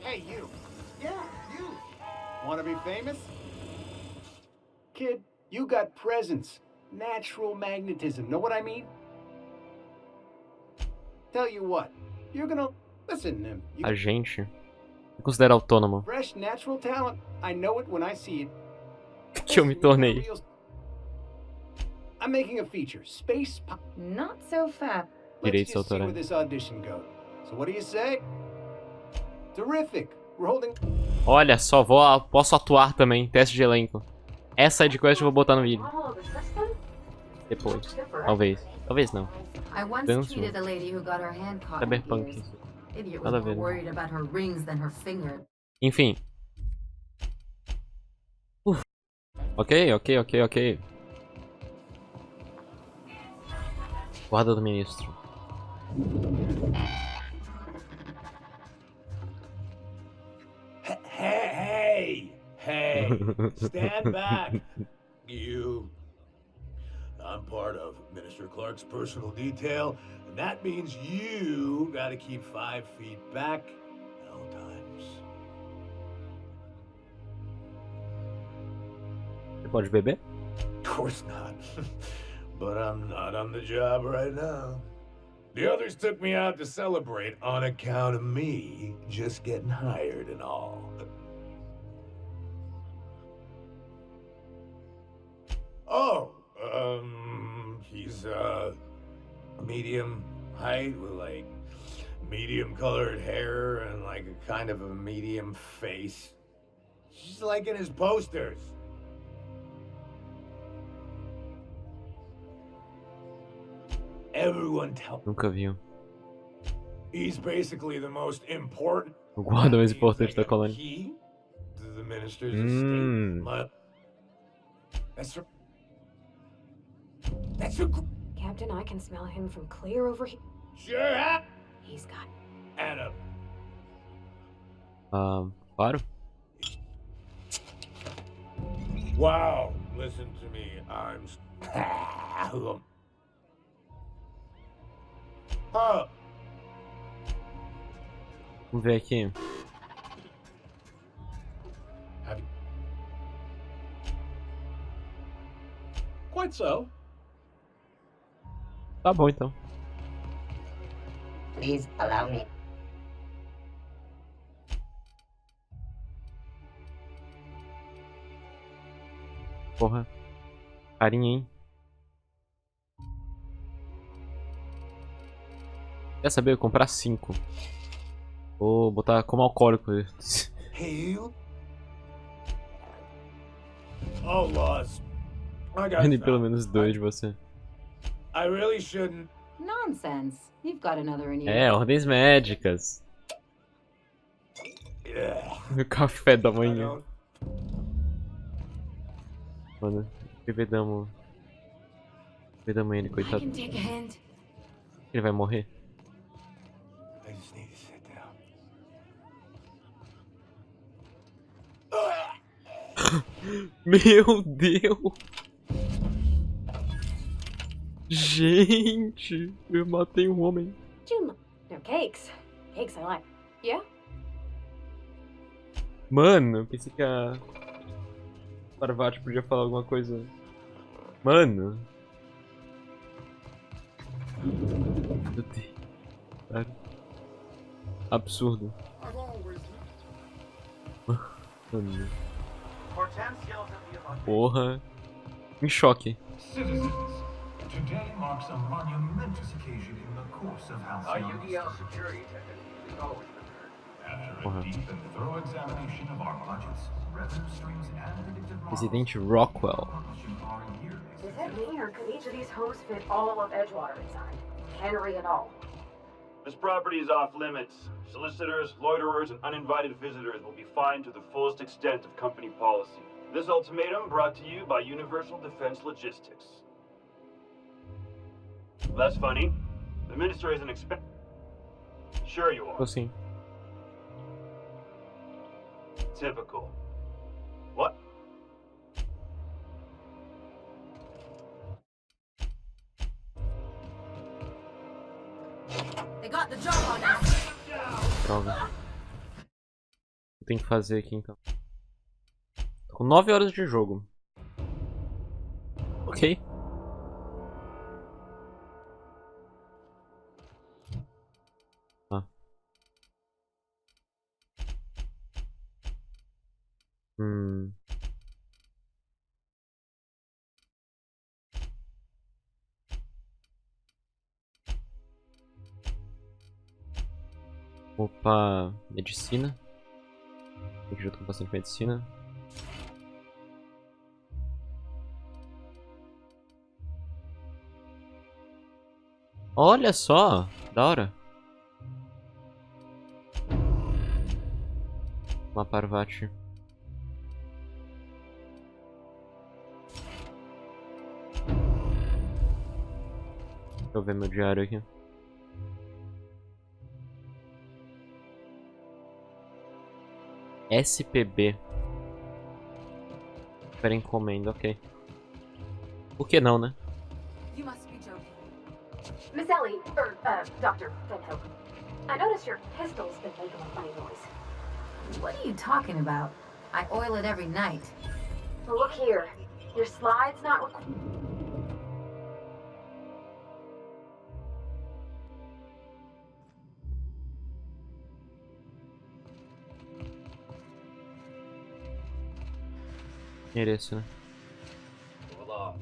Hey, you. Yeah, you. Want to be famous? Kid, you got presence. Natural magnetism. Know what I mean? Tell you what. You're gonna... Listen, you A gente me considera autônomo. fresh natural talent. I know it when I see it. Que eu me tornei. I'm making a feature. Space... Not so fast. Let's Direitos just see where autorais. this audition goes. So what do you say? Terrific. We're holding... Olha, só posso atuar também. Teste de elenco. Essa sidequest eu vou botar no vídeo. Depois. Talvez. Talvez não. I once Danço. treated a lady who got her hand caught in Cyberpunk. gears. Idiot was Nada a more ver. worried about her rings than her finger. Enfim. Ok. Guarda do ministro. Hey! Stand back. You. I'm part of Minister Clark's personal detail, and that means you gotta keep 5 feet back at all times. Você pode beber? Of course not. But I'm not on the job right now. The others took me out to celebrate on account of me just getting hired and all. Oh, he's medium height with like medium colored hair and like a kind of a medium face. Just like in his posters. Everyone tell Nunca vi. he's basically the most important. O guarda mais importante da colônia. Key to the minister's estate. That's a Captain, I can smell him from clear over here. sure. He's got... Anna. Claro. Wow, listen to me. I'm. Vamos ver aqui. Have you... Quite so. Tá bom então. Please allow me. Porra. Carinha, hein? Quer saber? Eu vou comprar 5. Vou botar como alcoólico. Hey, you. Oh, lost. I got Vende pelo menos 2 de você. I really shouldn't. Nonsense. You've got another in you. É, ordens médicas. Yeah. Meu café da I manhã. don't. Mano, bebedamo. Bebedamo ele, I coitado. can take a hand. Ele vai morrer? I just need to sit down. Meu Deus! Gente, eu matei um homem. June, no cakes. Cakes I like. Yeah? Mano, eu pensei que a Parvati podia falar alguma coisa. Mano. Meu Deus. Cara. Absurdo. Mano. Porra. Em choque. Citizens, today marks a monumentous occasion in the course of Halcyon's history. After a deep and thorough examination of our budgets, revenue streams, and predictive models, Presidente Rockwell. publishing our yearly Does that mean, or could each of these homes fit all of Edgewater inside? Cannery and all? This property is off limits. Solicitors, loiterers, and uninvited visitors will be fined to the fullest extent of company policy. This ultimatum brought to you by Universal Defense Logistics. That's funny. The minister isn't expect. Sure you are. Assim. Typical. What? They got the job on us. Droga. tem que fazer aqui então? Tô com 9 horas de jogo. Ok. Ah. Opa, medicina. Aqui já tô com bastante medicina. Olha só, da hora. Uma Parvati. Deixa eu ver meu diário aqui. SPB. Espera encomenda, ok. Por que não, né? You must be joking. Miss Ellie, Dr. Fenhope, I noticed your pistol's been making a funny noise. What are you talking about? I oil it every night. Look here. Your slide's not Mereço, né? Olá.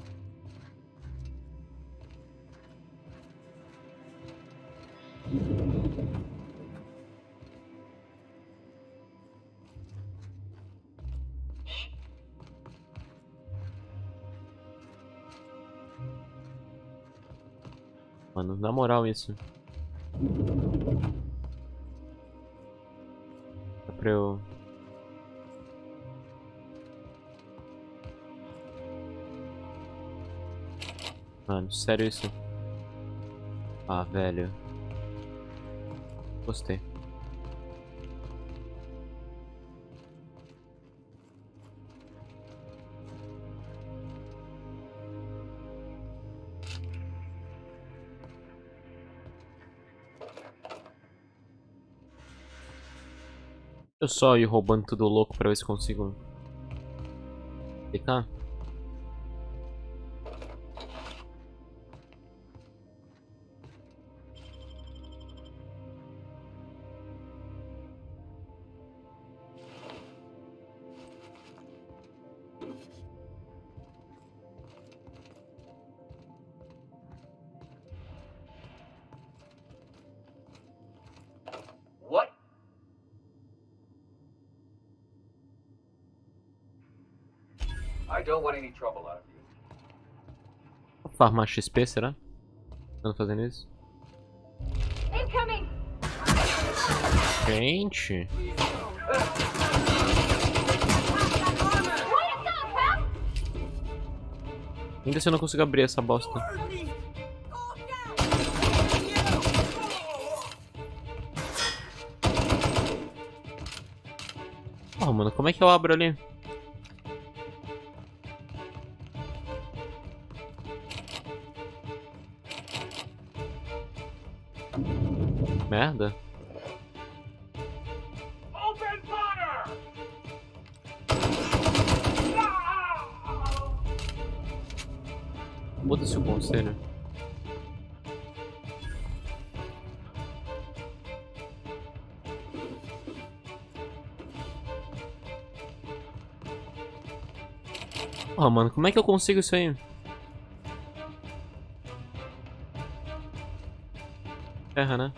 Mano, na moral isso. Dá pra eu... Mano, sério isso? Ah, velho. Gostei. Eu só ir roubando tudo louco pra ver se consigo ficar. What? I don't want any trouble out of you. Farmar XP, será? Estão fazendo isso? incoming. Gente! Ainda se eu não consigo abrir essa bosta. Oh, mano, como é que eu abro ali? Merda. Open fire! Foda-se o conselho. Oh, mano, como é que eu consigo isso aí? Ferra, né?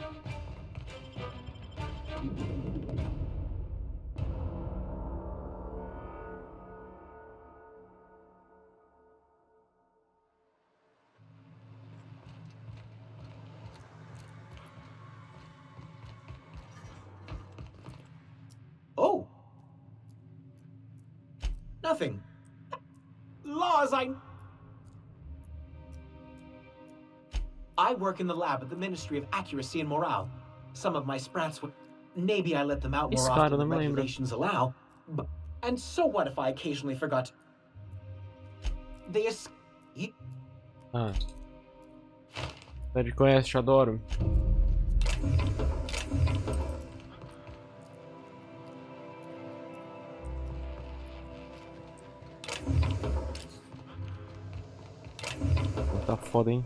Oh. Nothing. Laws, I work in the lab at the Ministry of Accuracy and Morale. Some of my sprats would... Maybe I let them out more often than regulations allow. But... And so what if I occasionally forgot... They escape... Ah. Pede conhece, te adoro. Tá foda, hein?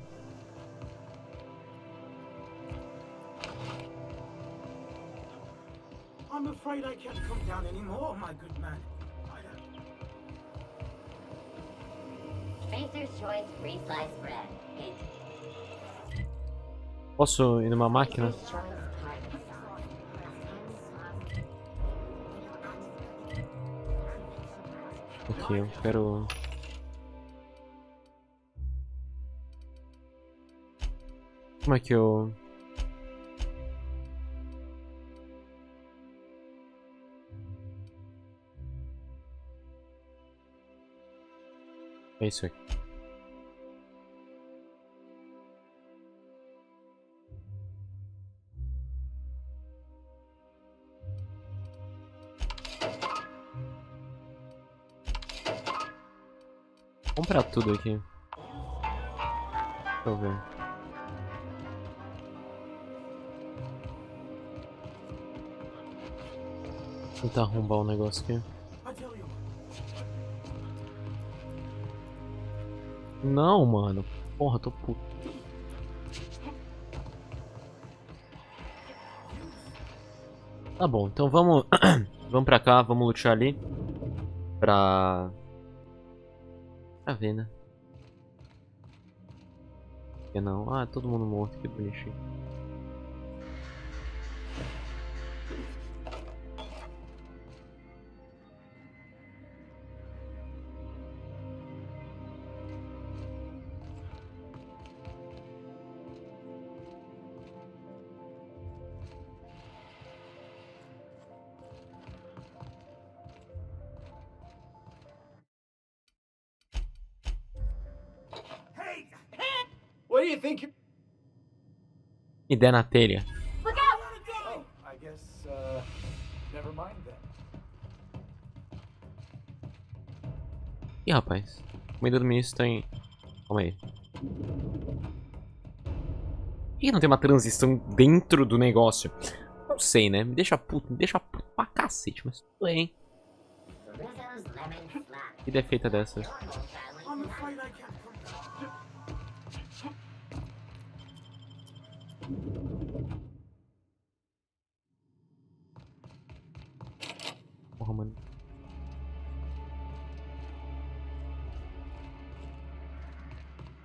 I'm afraid I can't come down anymore, my good man. Tracer's Choice Free Slice Bread. GENTE. Posso ir numa máquina? Tracer's Choice Pardon Sauce. Ok, eu quero... Como é que eu... É isso aqui. Comprar tudo aqui. Deixa eu ver. Tentar arrombar o negócio aqui. Não, mano. Porra, tô puto. Tá bom, então vamos... vamos pra cá, vamos lutar ali. Pra ver, né? Por que não? Ah, todo mundo morto, que bonitinho. What do you think? Ideia na telha. Look out! Oh, I guess, never mind then. Ih, rapaz. A comida do ministro tá em... Calma aí. Por que não tem uma transição dentro do negócio? Não sei, né? Me deixa puto pra cacete, mas tudo bem. Rizzo's Lemon Slap. Que defeita dessa? I'm afraid I can't come down. Porra, mano.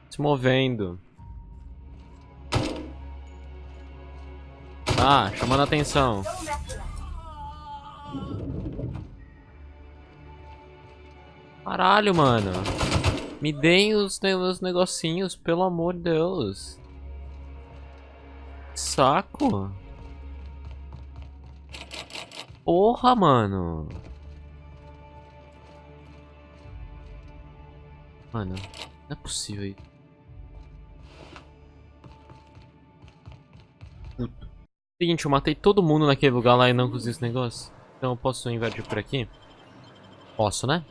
Se movendo. Ah, chamando a atenção. Caralho, mano. Me deem os negocinhos, pelo amor de Deus. Saco. Porra, mano. Mano, não é possível isso. Puto. Seguinte, eu matei todo mundo naquele lugar lá e não consegui esse negócio. Então eu posso invadir por aqui? Posso, né?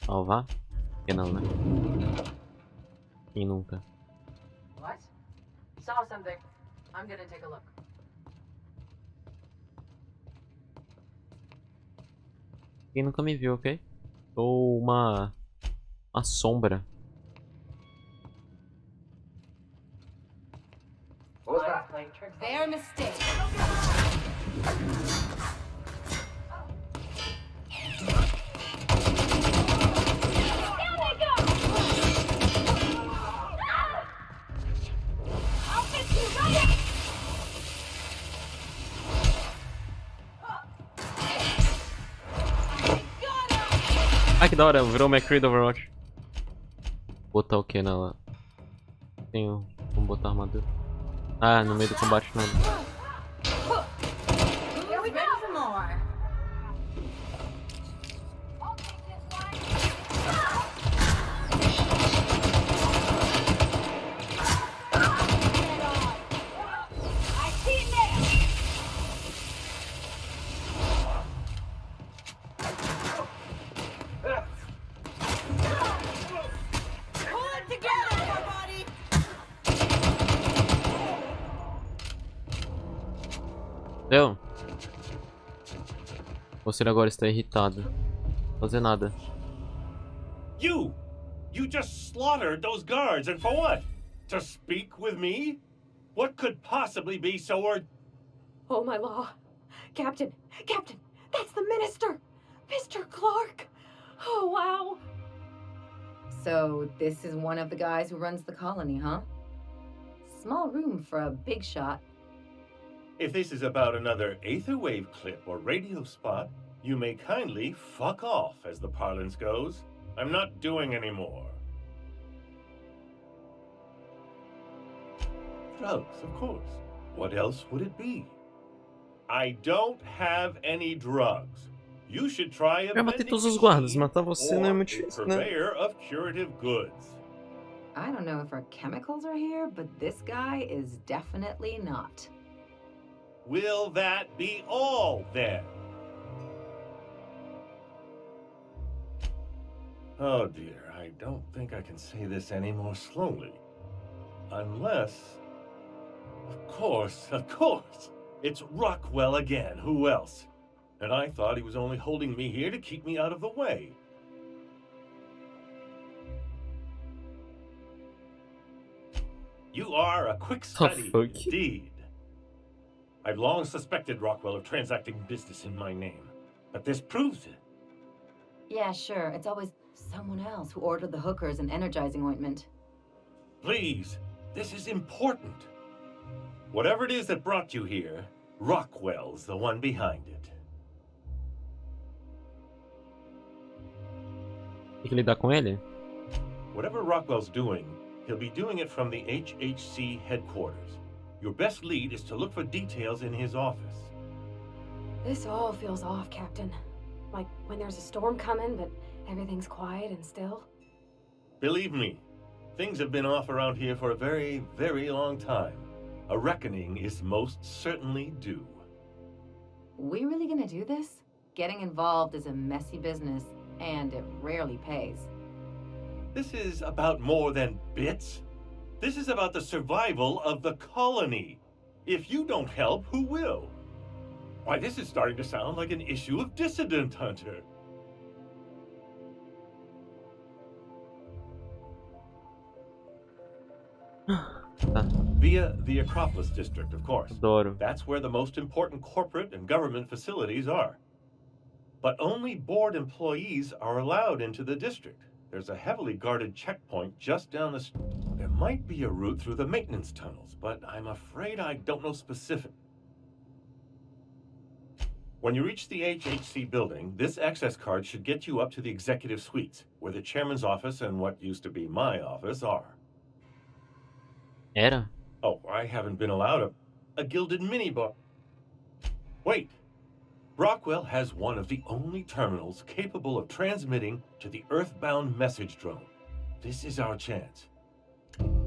Salvar? Que não, né? Quem nunca? What? Saw something. I'm gonna take a look. Quem nunca me viu, ok? Sou uma sombra. What was that? Their mistake. Ah, que da hora, virou o McCree do Overwatch. Botar o que nela? Tenho como botar armadura. Ah, no meio do combate não. Here we go for more. Deu? Você agora está irritado. Não fazer nada. You just slaughtered those guards, and for what? To speak with me? What could possibly be so Oh, my law. Captain, that's the minister! Mr. Clark! Oh, wow. So, this is one of the guys who runs the colony, huh? Small room for a big shot. If this is about another aetherwave clip or radio spot, you may kindly fuck off, as the parlance goes. I'm not doing any more. Drugs, of course. What else would it be? I don't have any drugs. You should try a Vai matar todos os guardas, matar você não é muito difícil, né? purveyor of curative goods. I don't know if our chemicals are here, but this guy is definitely not. Will that be all, then? Oh dear, I don't think I can say this any more slowly. Unless... Of course! It's Rockwell again, who else? And I thought he was only holding me here to keep me out of the way. You are a quick study, indeed. I've long suspected Rockwell of transacting business in my name, but this proves it. Yeah, sure. It's always someone else who ordered the hookers and energizing ointment. Please, this is important. Whatever it is that brought you here, Rockwell's the one behind it. Tem que lidar com ele? Whatever Rockwell's doing, he'll be doing it from the HHC headquarters. Your best lead is to look for details in his office. This all feels off, Captain. Like when there's a storm coming, but everything's quiet and still. Believe me, things have been off around here for a very, very long time. A reckoning is most certainly due. We really gonna do this? Getting involved is a messy business, and it rarely pays. This is about more than bits. This is about the survival of the colony. If you don't help, who will? Why, this is starting to sound like an issue of Dissident Hunter. Via the Acropolis District, of course. Adoro. That's where the most important corporate and government facilities are. But only board employees are allowed into the district. There's a heavily guarded checkpoint just down the street. There might be a route through the maintenance tunnels, but I'm afraid I don't know specific. When you reach the HHC building, this access card should get you up to the executive suites, where the chairman's office and what used to be my office are. Era? Oh, I haven't been allowed a gilded minibar. Wait. Rockwell has one of the only terminals capable of transmitting to the Earthbound message drone. This is our chance.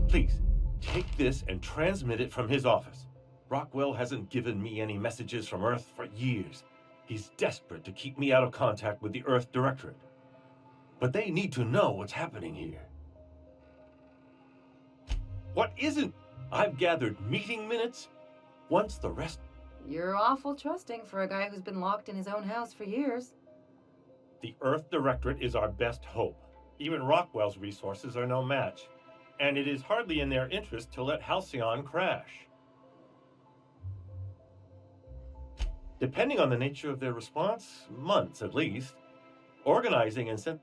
Please, take this and transmit it from his office. Rockwell hasn't given me any messages from Earth for years. He's desperate to keep me out of contact with the Earth Directorate. But they need to know what's happening here. What isn't? I've gathered meeting minutes. Once the rest... You're awful trusting for a guy who's been locked in his own house for years. The Earth Directorate is our best hope. Even Rockwell's resources are no match. And it is hardly in their interest to let Halcyon crash. Depending on the nature of their response, months at least. Organizing and sent...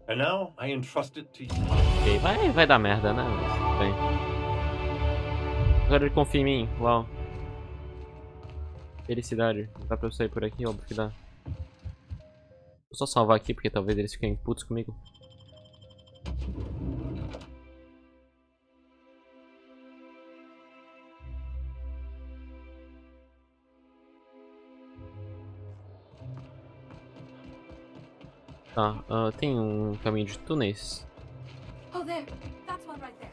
And now I entrust it to you. Ok, vai dar merda, né? Mas tudo bem. Agora ele confia em mim, uau. Felicidade. Dá pra eu sair por aqui? Óbvio que dá. Vou só salvar aqui, porque talvez eles fiquem putos comigo. Tá, tem um caminho de túneis. Oh, there. That's one right there.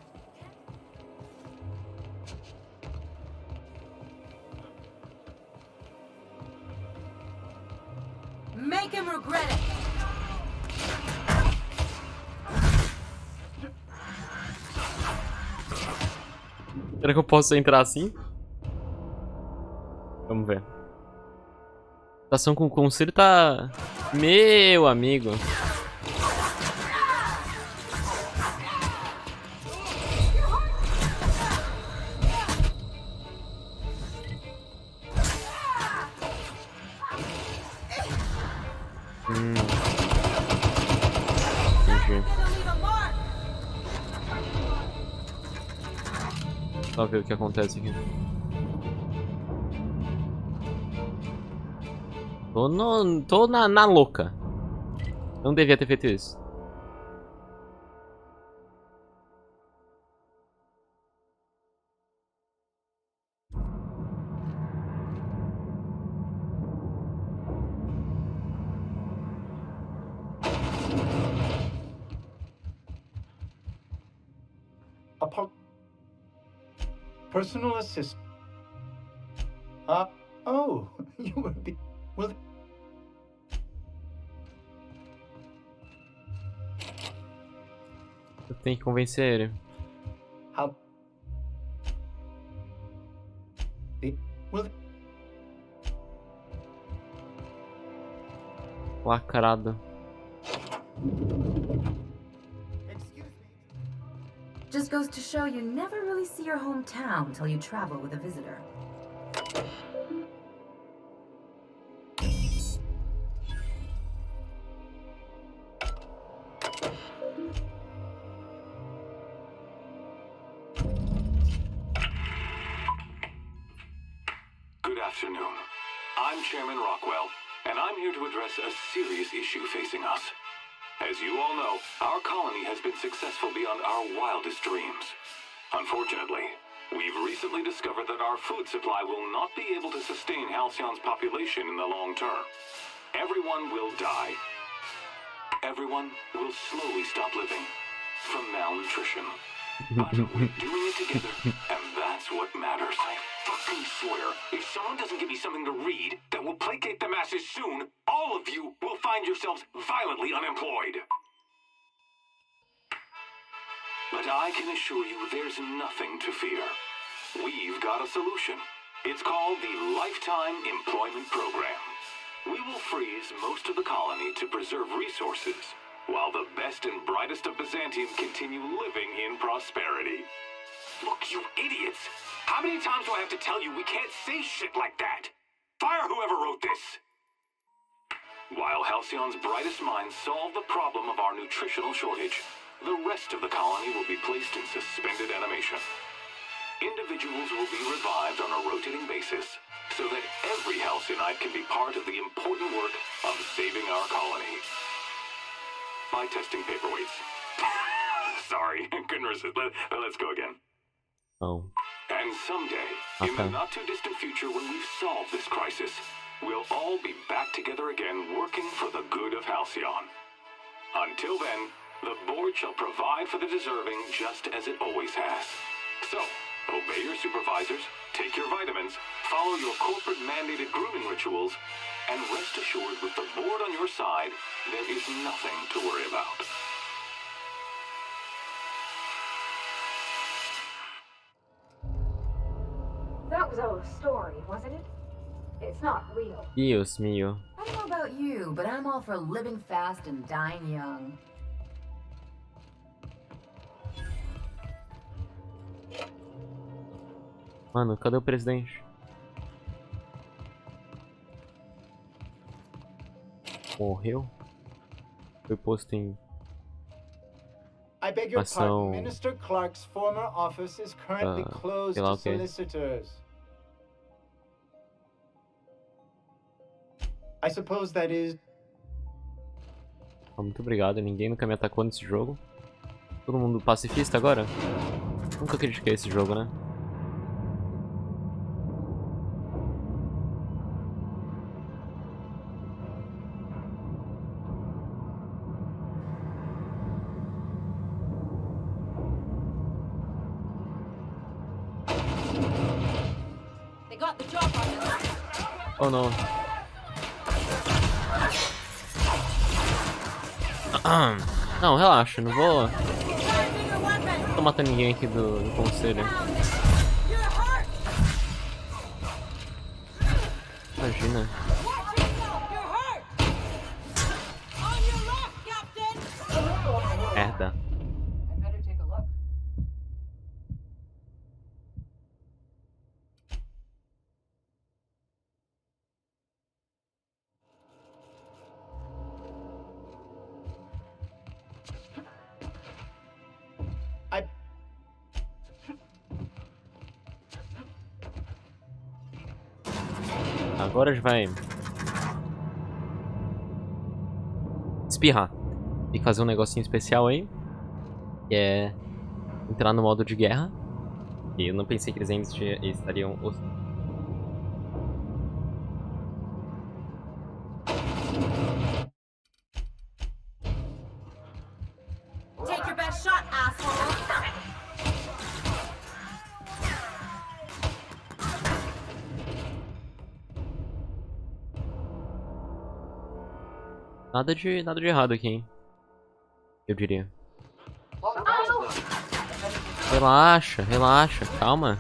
Make him regret it! Será que eu posso entrar assim? Vamos ver. A situação com o conselho tá... Meu amigo. Entendi. Só ver o que acontece aqui. Tô na louca. Não devia ter feito isso. Personal assistant. Oh, you would be. Well. Eu tenho que convencer ele. How? Well. Lacrado. Just goes to show you never really see your hometown till you travel with a visitor. Good afternoon. I'm Chairman Rockwell, and I'm here to address a serious issue facing us. As you all know, our colony has been successful beyond our wildest dreams. Unfortunately, we've recently discovered that our food supply will not be able to sustain Halcyon's population in the long term. Everyone will die. Everyone will slowly stop living from malnutrition. But we're doing it together, and that's what matters. I fucking swear, if someone doesn't give me something to read that will placate the masses soon, all of you will find yourselves violently unemployed. But I can assure you there's nothing to fear. We've got a solution. It's called the Lifetime Employment Program. We will freeze most of the colony to preserve resources, while the best and brightest of Byzantium continue living in prosperity. Look, you idiots! How many times do I have to tell you we can't say shit like that? Fire whoever wrote this! While Halcyon's brightest minds solve the problem of our nutritional shortage, the rest of the colony will be placed in suspended animation. Individuals will be revived on a rotating basis, so that every Halcyonite can be part of the important work of saving our colony. By testing paperweights. Sorry, couldn't resist. Let's go again. Oh. And someday, in the not-too-distant future when we've solved this crisis, we'll all be back together again working for the good of Halcyon. Until then, the board shall provide for the deserving just as it always has. So, obey your supervisors, take your vitamins, follow your corporate-mandated grooming rituals, and rest assured with the board on your side, there is nothing to worry about. That was all a story, wasn't it? It's not real. Dios mío. I don't know about you, but I'm all for living fast and dying young. Mano, cadê o presidente? Morreu? Foi posto em... I beg your Ação... pardon. Minister Clark's former office is currently closed sei lá to o quê. solicitors. I suppose that is... Muito obrigado, ninguém nunca me atacou nesse jogo. Todo mundo pacifista agora? Nunca critiquei esse jogo, né? Oh não. Não, relaxa, não vou matar ninguém aqui do conselho. Imagina. Merda. Agora a gente vai espirrar e fazer um negocinho especial aí, que é entrar no modo de guerra. E eu não pensei que eles ainda estariam... Take your best shot, asshole. Nada de errado aqui, hein? Eu diria. Relaxa, relaxa, calma.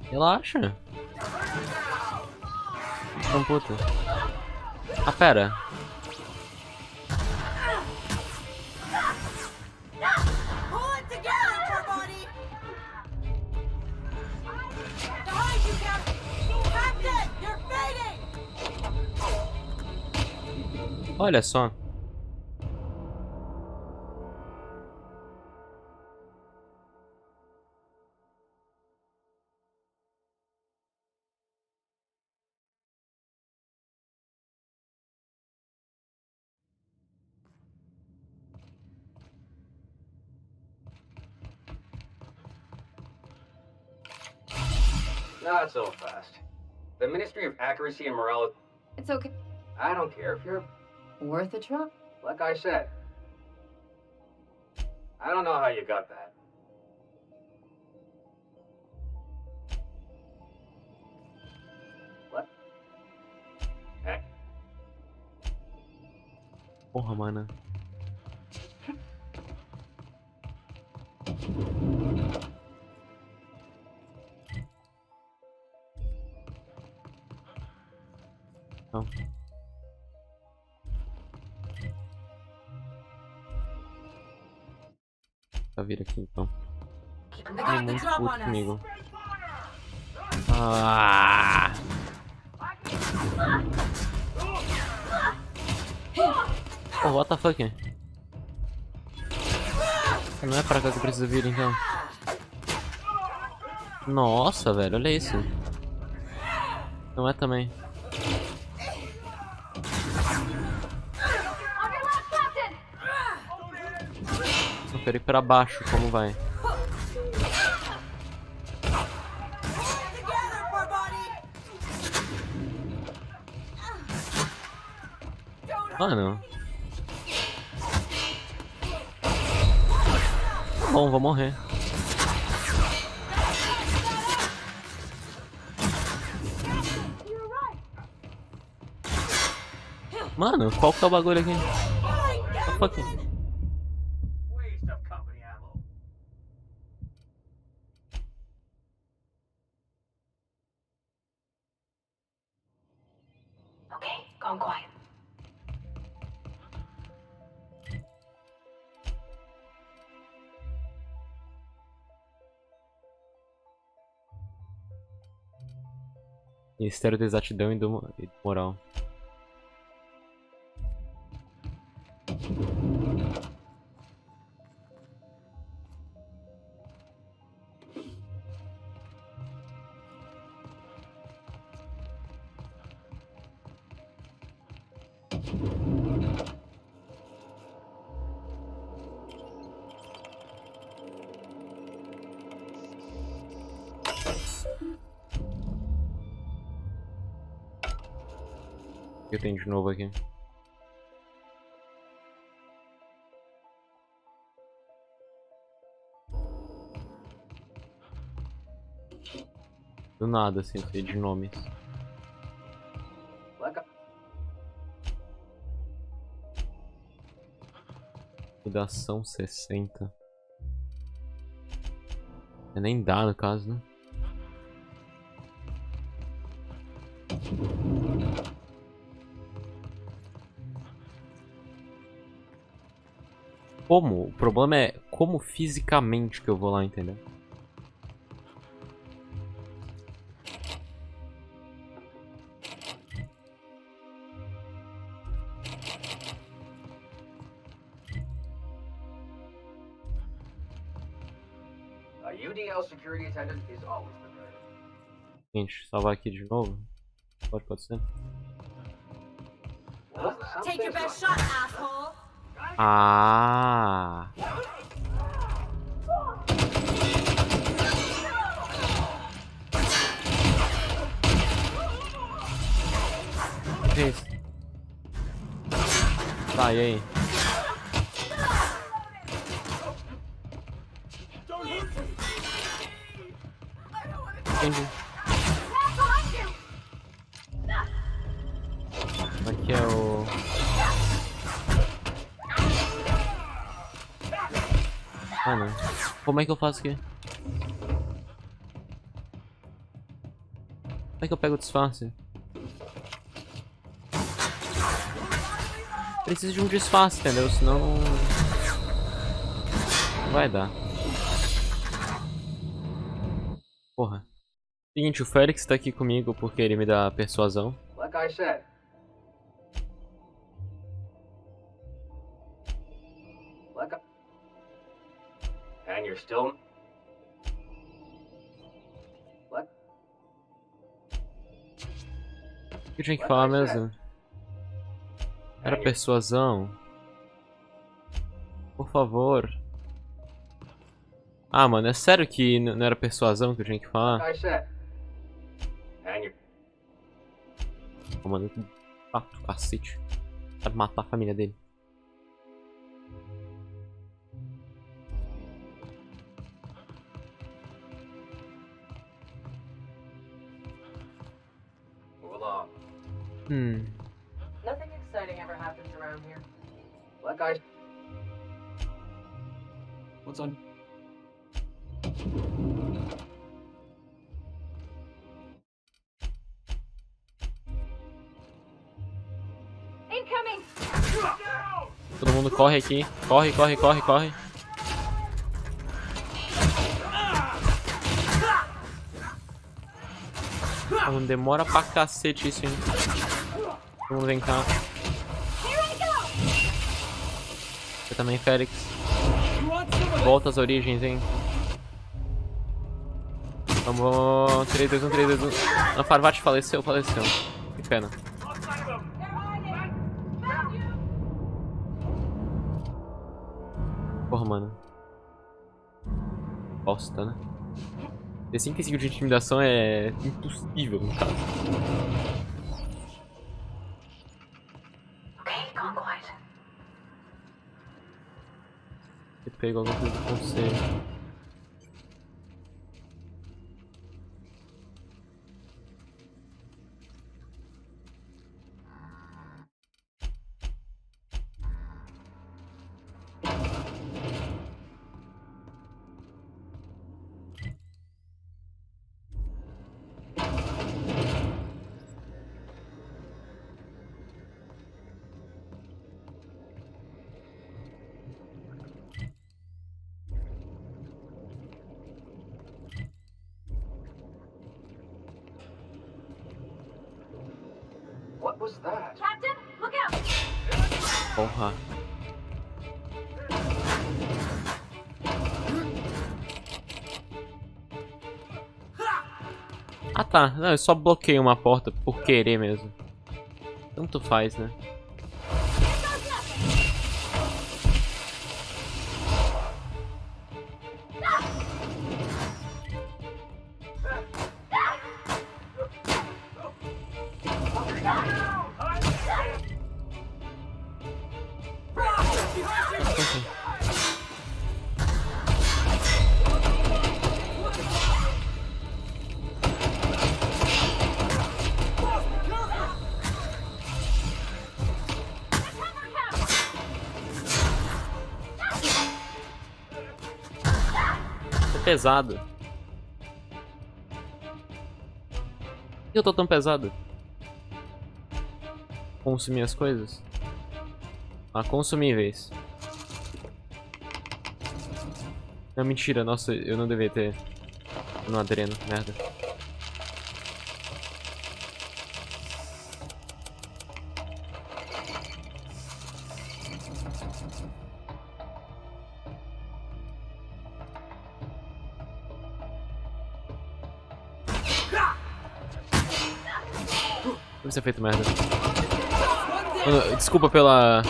Relaxa. Então, puta. Ah, pera. Pull it together, everybody. Behind you, Captain. Captain, you're fading. Olha só. Not so fast. The Ministry of Accuracy and Morality... It's okay. I don't care if you're... Worth a try. Like I said. I don't know how you got that. What? Heck. Porra, mano. Não. Tá vir aqui então. Ele é muito puto comigo. Ah! Oh, what the fuck? Não é pra cá que eu preciso vir então. Nossa, velho, olha isso. Não é também. Eu quero ir pra baixo, como vai? Mano. Bom, vou morrer. Mano, qual que é o bagulho aqui? What the fuck? Waste of company ammo. Okay, gone quiet. Ministério da Exatidão e do Moral. O que eu tenho de novo aqui? Do nada, assim, eu sei de nomes. Redação 60. Nem dá no caso, né? Como? O problema é como fisicamente que eu vou lá, entendeu? A UDL security attendant is always prepared. Gente, salvar aqui de novo. Pode ser. Take your best shot, asshole. Ah. Que isso? Tá, e aí? Entendi. Aqui é o... Ah, não. Como é que eu faço aqui? Como é que eu pego o disfarce? Preciso de um disfarce, entendeu? Senão... Não vai dar. Porra. Seguinte, o Félix tá aqui comigo porque ele me dá persuasão. Like I said. And you're still... What? O que eu tinha que falar mesmo? Era persuasão. Por favor. Ah, mano, é sério que não era persuasão que eu tinha que falar? Like I said. And you're... Pô, mano, que pato do cacete. Sabe matar a família dele. Nothing exciting ever happens around here. Like I... What's on? Incoming! Todo mundo corre aqui. Corre, corre, corre, corre. Não demora pra cacete isso, hein? Todo mundo vem cá. Você também, Félix. Volta às origens, hein? Vamos. 3, 2, 1, 3, 2, 1. A Farvat faleceu. Que pena. Porra, mano. Bosta, né? Esse 5 de intimidação é impossível, no caso. Você pega alguma coisa do conselho. What was that? Captain, look out! Porra. Ah tá, não, eu só bloqueei uma porta por querer mesmo. Tanto faz, né? Pesado. Por que eu tô tão pesado? Consumir as coisas? Ah, consumíveis. Não, mentira. Nossa, eu não devia ter... no adreno, merda. Deve ser feito merda. Mano, desculpa pela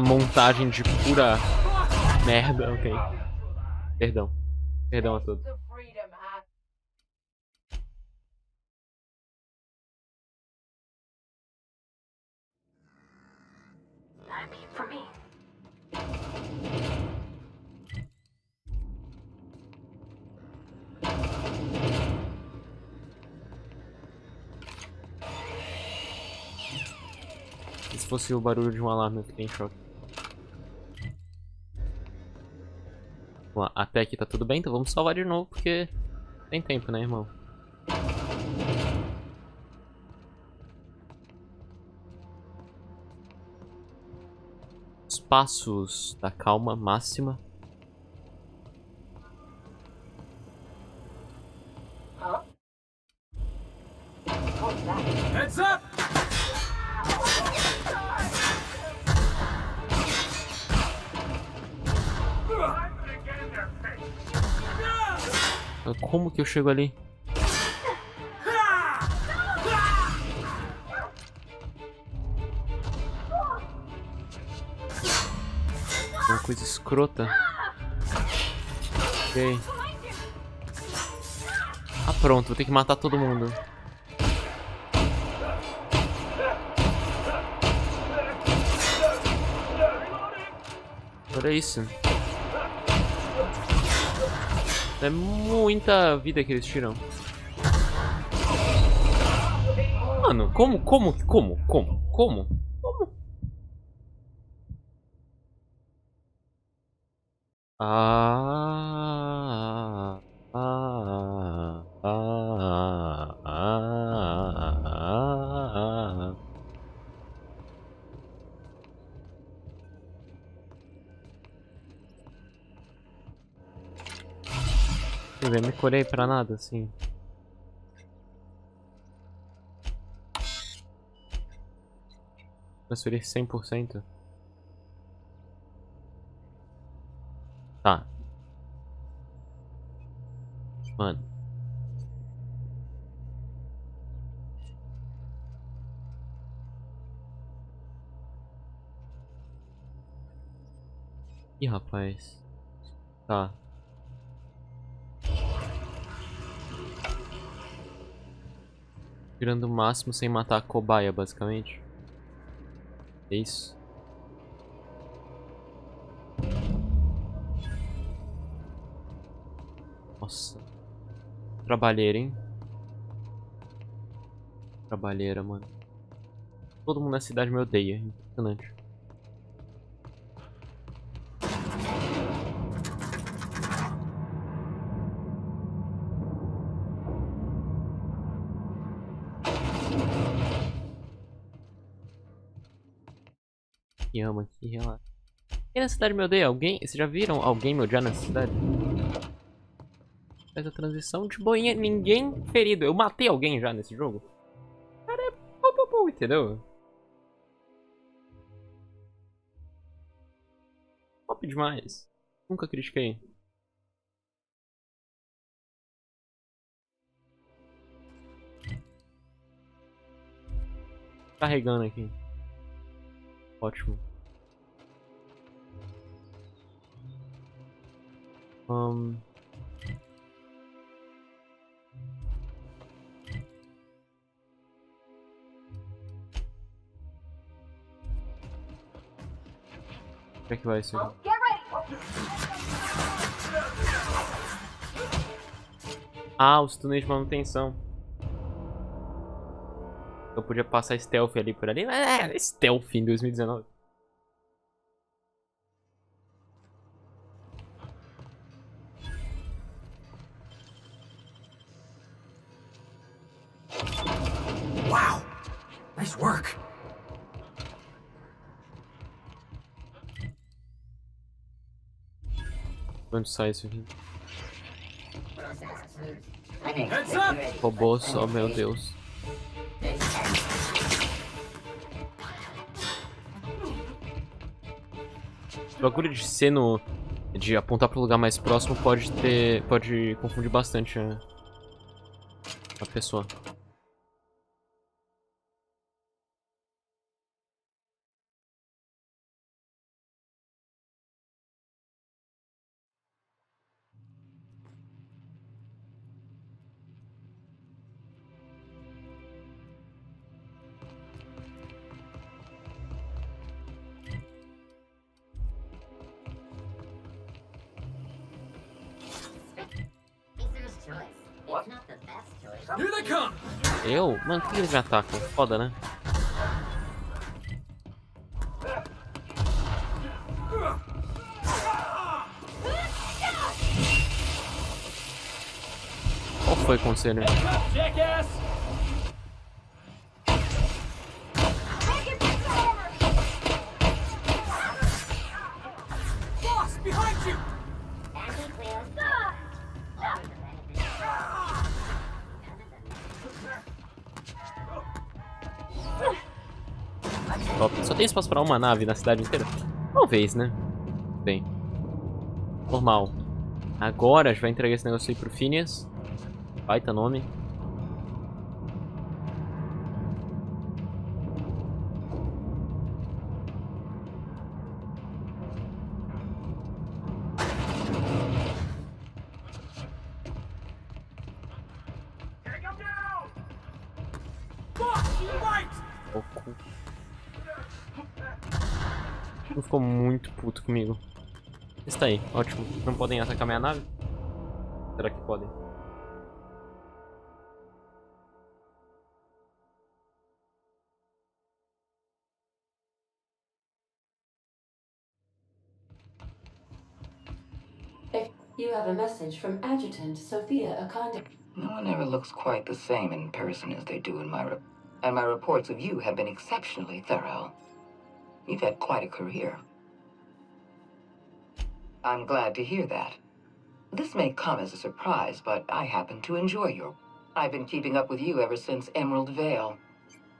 montagem de pura merda, ok. Perdão. Perdão a todos. For me. Se fosse o barulho de um alarme, eu fiquei em choque. Vamos lá, até aqui tá tudo bem, então vamos salvar de novo, porque tem tempo, né, irmão? Os passos da calma máxima. Heads up! Como que eu chego ali? Uma coisa escrota. Ok. Ah, pronto, vou ter que matar todo mundo. Olha isso. É muita vida que eles tiram. Mano, como? Eu me curei pra nada, assim. Transferir 100%. Tá. Mano. Ih, rapaz. Tá. Tirando o máximo sem matar a cobaia, basicamente. É isso. Nossa. Trabalheira, hein? Trabalheira, mano. Todo mundo na cidade me odeia. Impressionante. Que ama aqui, relaxa. Quem na cidade me odeia? Alguém? Vocês já viram alguém me odiar nessa cidade? Faz a transição de boinha, ninguém ferido. Eu matei alguém já nesse jogo. Cara, é pô, entendeu? Top demais. Nunca critiquei. Carregando aqui. Ótimo. Onde é que vai isso aqui? Ah, os túneis de manutenção. Eu podia passar stealth ali por ali, mas é stealth em 2019. Wow! Nice work! Onde sai isso aqui? Heads up! Robô só, meu Deus. Esse bagulho de ser no... de apontar pro lugar mais próximo pode confundir bastante a pessoa. Here they come! Eu? Mano, por que eles me atacam? Foda, né? Qual foi, conselho? Boss, behind you! Top. Só tem espaço pra uma nave na cidade inteira? Talvez, né? Bem. Normal. Agora a gente vai entregar esse negócio aí pro Phineas. Baita nome. Não ficou muito puto comigo. Está aí, ótimo. Não podem atacar minha nave? Será que podem? You have a message from Adjutant Sophia Akande. No one ever looks quite the same in person as they do in and my reports of you have been exceptionally thorough. You've had quite a career. I'm glad to hear that. This may come as a surprise, but I happen to enjoy your... I've been keeping up with you ever since Emerald Vale.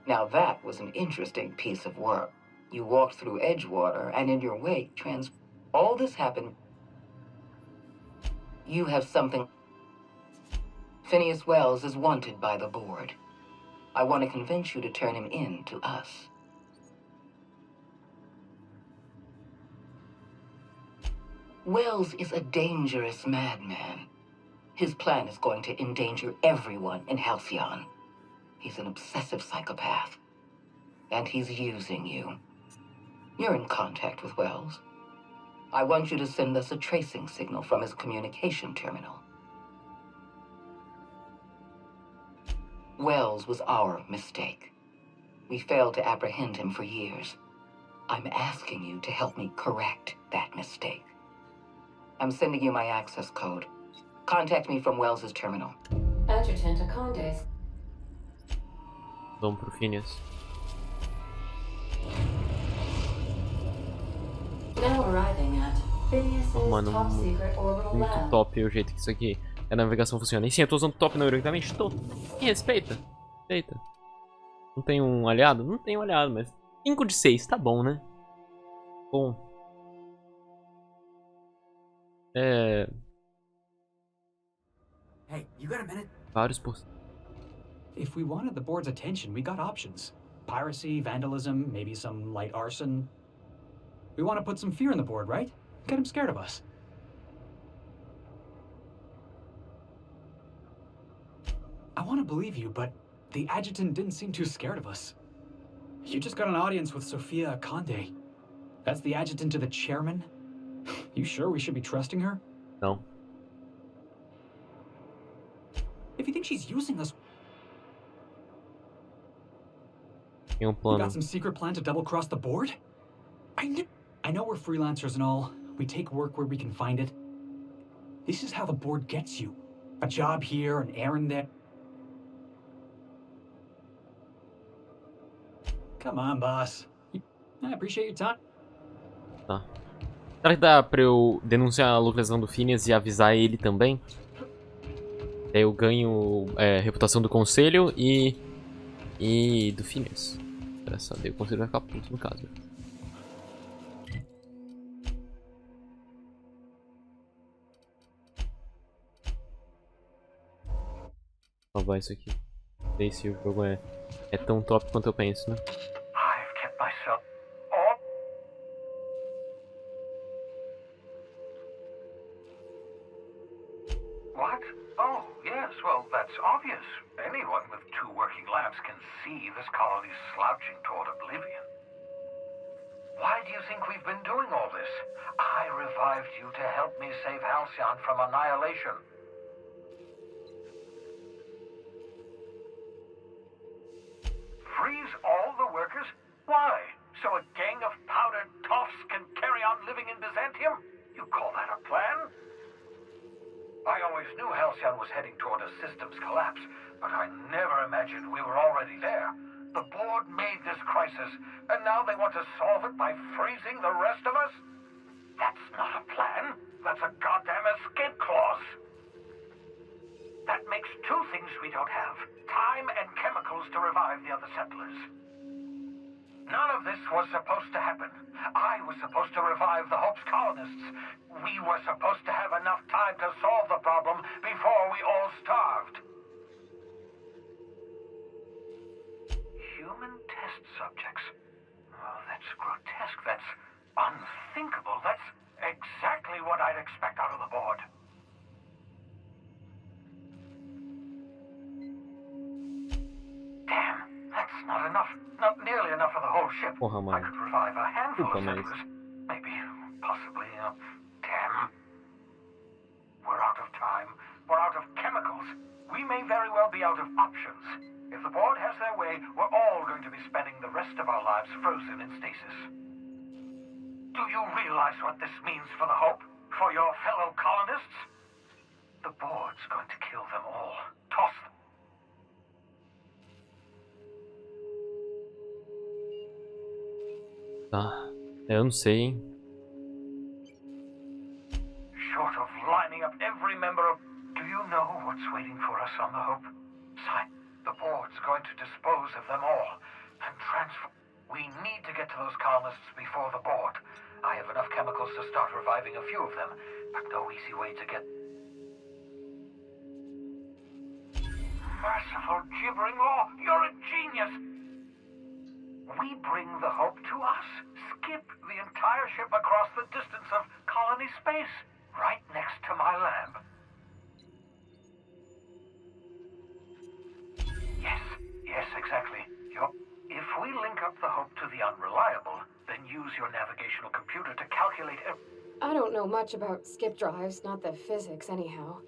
Now that was an interesting piece of work. You walked through Edgewater, and in your wake, all this happened... You have something... Phineas Wells is wanted by the board. I want to convince you to turn him in to us. Wells is a dangerous madman. His plan is going to endanger everyone in Halcyon. He's an obsessive psychopath. And he's using you. You're in contact with Wells. I want you to send us a tracing signal from his communication terminal. Wells was our mistake. We failed to apprehend him for years. I'm asking you to help me correct that mistake. I'm sending you my access code. Contact me from Wells's terminal. Adjutant Akonde's. Vamos pro Phineas. Now arriving at Phineas's Mano, top secret orbital muito lab. top o jeito que isso aqui, a navegação funciona. E sim, eu tô usando top neuroquimicamente? Tô. Me respeita. Respeita. Não tem um aliado? Não tem um aliado, mas 5 de 6, tá bom, né? Bom. Hey, you got a minute? Vários por... If we wanted the board's attention, we got options. Piracy, vandalism, maybe some light arson. We want to put some fear in the board, right? Get him scared of us. I want to believe you, but the adjutant didn't seem too scared of us. You just got an audience with Sophia Akande. That's the adjutant to the chairman? You sure we should be trusting her? No. If you think she's using us... Tem You plano. got some secret plan to double-cross the board? I know we're freelancers and all. We take work where we can find it. This is how the board gets you. A job here, an errand there. Come on, boss. I appreciate your time. Tá. Será que dá pra eu denunciar a localização do Phineas e avisar ele também? Daí eu ganho reputação do conselho e do Phineas. Engraçado, daí o conselho vai ficar puto no caso. Vou salvar isso aqui. Não sei se o jogo é tão top quanto eu penso, né? I've kept myself all... What? Oh, yes, well, that's obvious. Anyone with 2 working labs can see this colony's slouching toward oblivion. Why do you think we've been doing all this? I revived you to help me save Halcyon from annihilation. Freeze all the workers? Why? So a gang of powdered toffs can carry on living in Byzantium? You call that a plan? I always knew Halcyon was heading toward a systems collapse, but I never imagined we were already there. The board made this crisis, and now they want to solve it by freezing the rest of us? That's not a plan. That's a goddamn escape clause. That makes 2 things we don't have. Time and chemicals to revive the other settlers. None of this was supposed to happen. I was supposed to revive the Hope's colonists. We were supposed to have enough time to solve the problem before we all starved. Human test subjects. Oh, that's grotesque. That's unthinkable. That's exactly what I'd expect out of the board. Damn, that's not enough. Not nearly enough for the whole ship. I could revive a handful of settlers. Maybe, possibly, damn. We're out of time. We're out of chemicals. We may very well be out of options. If the board has their way, we're all going to be spending the rest of our lives frozen in stasis. Do you realize what this means for the Hope? For your fellow colonists? The board's going to kill them all. Toss them. Tá, eu não sei, hein. Short of lining up every member of... Do you know what's waiting for us on the Hope? The board's going to dispose of them all and transfer... We need to get to those colonists before the board. I have enough chemicals to start reviving a few of them, but no easy way to get... Merciful gibbering law! You're a genius! We bring the Hope to us. Skip the entire ship across the distance of colony space, right next to my lab. Yes, exactly. If we link up the Hope to the Unreliable, then use your navigational computer to calculate... I don't know much about skip drives, not the physics anyhow.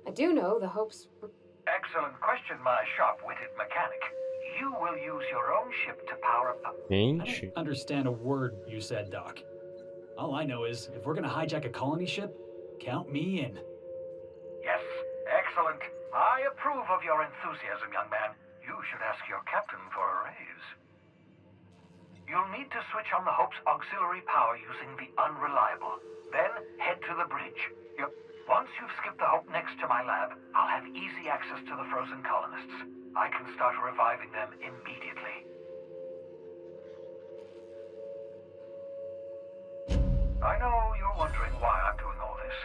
I do know the Hope's... Excellent question, my sharp-witted mechanic. You will use your own ship to power up... I don't understand a word you said, Doc. All I know is, if we're gonna hijack a colony ship, count me in. Yes, excellent. I approve of your enthusiasm, young man. You should ask your captain for a raise. You'll need to switch on the Hope's auxiliary power using the Unreliable. Then head to the bridge. Once you've skipped the Hope next to my lab, I'll have easy access to the frozen colonists. I can start reviving them immediately. I know you're wondering why I'm doing all this.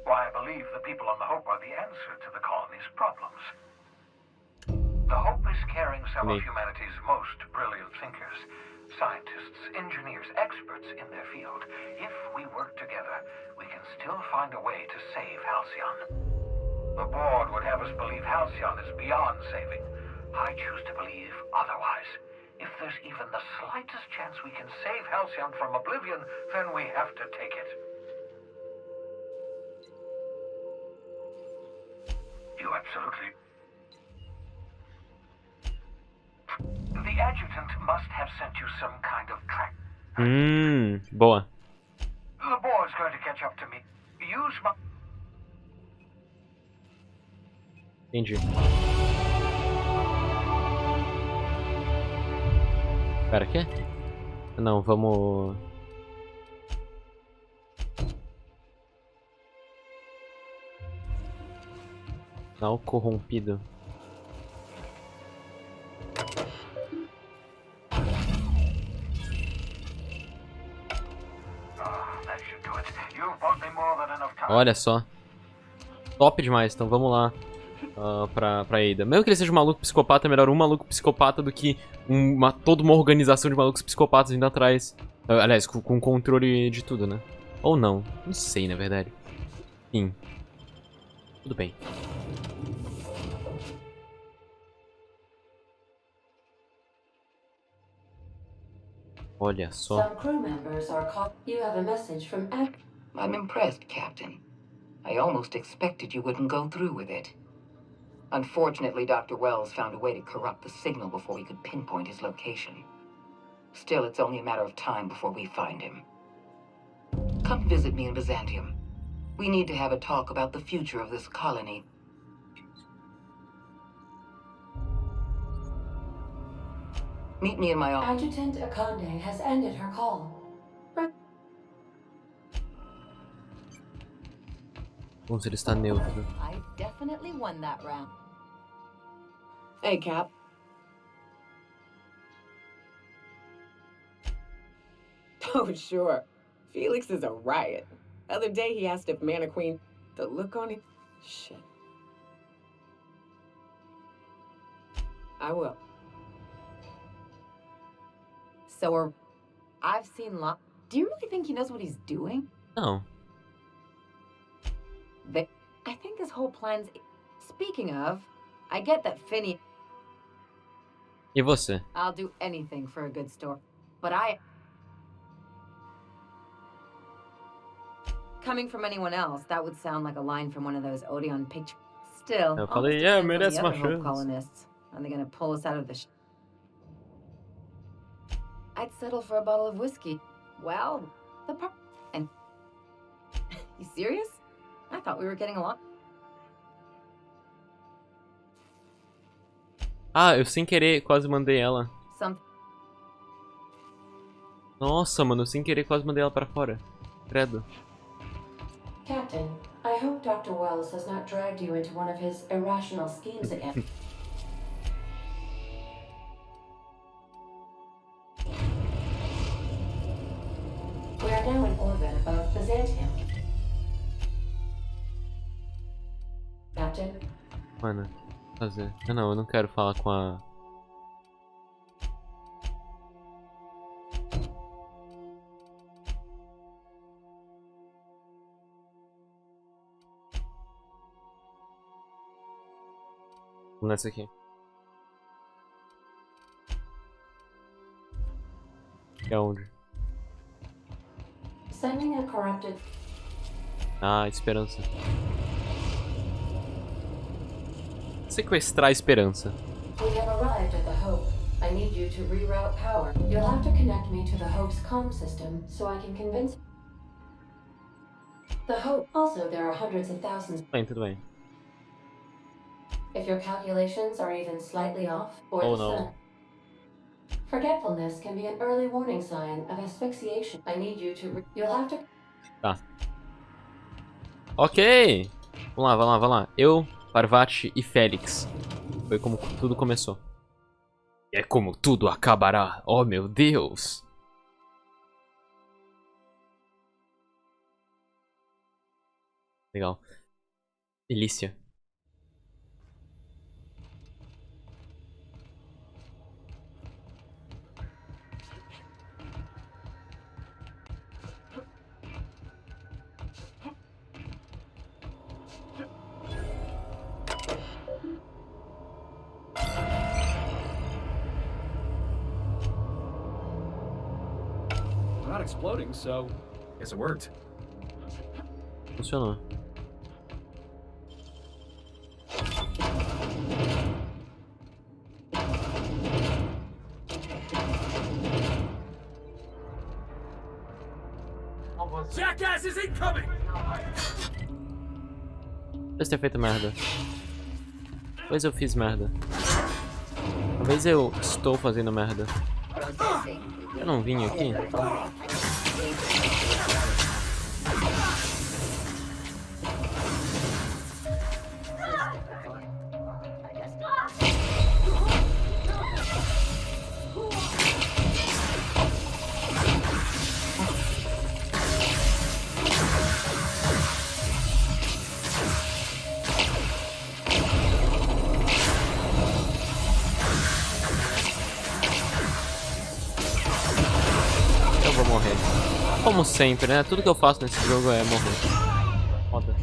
Why I believe the people on the Hope are the answer to the colony's problems. The Hope is carrying some of humanity's most brilliant thinkers. Scientists, engineers, experts in their field. If we work together, we can still find a way to save Halcyon. The board would have us believe Halcyon is beyond saving. I choose to believe otherwise. If there's even the slightest chance we can save Halcyon from oblivion, then we have to take it. You absolutely... The adjutant must have sent you some kind of track. Boa. The board's going to catch up to me. Use my... Entendi. Pera, quê? Não, vamos... Não, corrompido. Olha só. Top demais, então vamos lá pra Ada. Mesmo que ele seja um maluco psicopata, é melhor um maluco psicopata do que toda uma organização de malucos psicopatas indo atrás. Aliás, com controle de tudo, né? Ou não. Não sei, na verdade. Sim. Tudo bem. Olha só. Some crew members are caught. You have a message from I'm impressed, Captain. I almost expected you wouldn't go through with it. Unfortunately, Dr. Wells found a way to corrupt the signal before we could pinpoint his location. Still, it's only a matter of time before we find him. Come visit me in Byzantium. We need to have a talk about the future of this colony. Meet me in my office. Adjutant Akande has ended her call. Vamos ver se ele está neutro. I definitely won that round. Hey, Cap. Oh, sure. Felix is a riot. Other day he asked if Mana Queen... The look on him... Shit. I will. So I've seen Do you really think he knows what he's doing? No. I think his whole plan's... Speaking of, I get that Finney... E você? I'll do anything for a good story. But Coming from anyone else, that would sound like a line from one of those Odeon pictures. Still, Eu falei, yeah, merece uma Hope chance. colonists. Are they gonna pull us out of the I'd settle for a bottle of whiskey. Well, and you serious? I thought we were getting along. Ah, eu sem querer quase mandei ela. Nossa, mano, eu sem querer quase mandei ela pra fora. Credo. Captain, I hope Dr. Wells has not dragged you into one of his irrational schemes again. We are now in orbit above Byzantium. Captain? Mano, fazer. Não, eu não quero falar com a... Vamos nessa aqui. Que é onde? Sending a corrupted... Ah, esperança. Sequestrar a esperança. We have arrived at the Hope. I need you to reroute power. You'll have to connect me to the Hope's comm system so I can convince... The Hope. Also, there are hundreds of thousands... Tudo bem. If your calculations are even slightly off, or Oh, the no. sun. Forgetfulness can be an early warning sign of asphyxiation. I need you to... You'll have to... Tá. Ok! Vamos lá. Eu, Parvati e Félix. Foi como tudo começou. E é como tudo acabará. Oh, meu Deus! Legal. Delícia. We're not exploding, so guess it worked. Funcionou. Jackass is incoming! Talvez tenha feito merda. Talvez eu fiz merda. Talvez eu estou fazendo merda. Eu não vim aqui? Como sempre, né? Tudo que eu faço nesse jogo é morrer. Foda.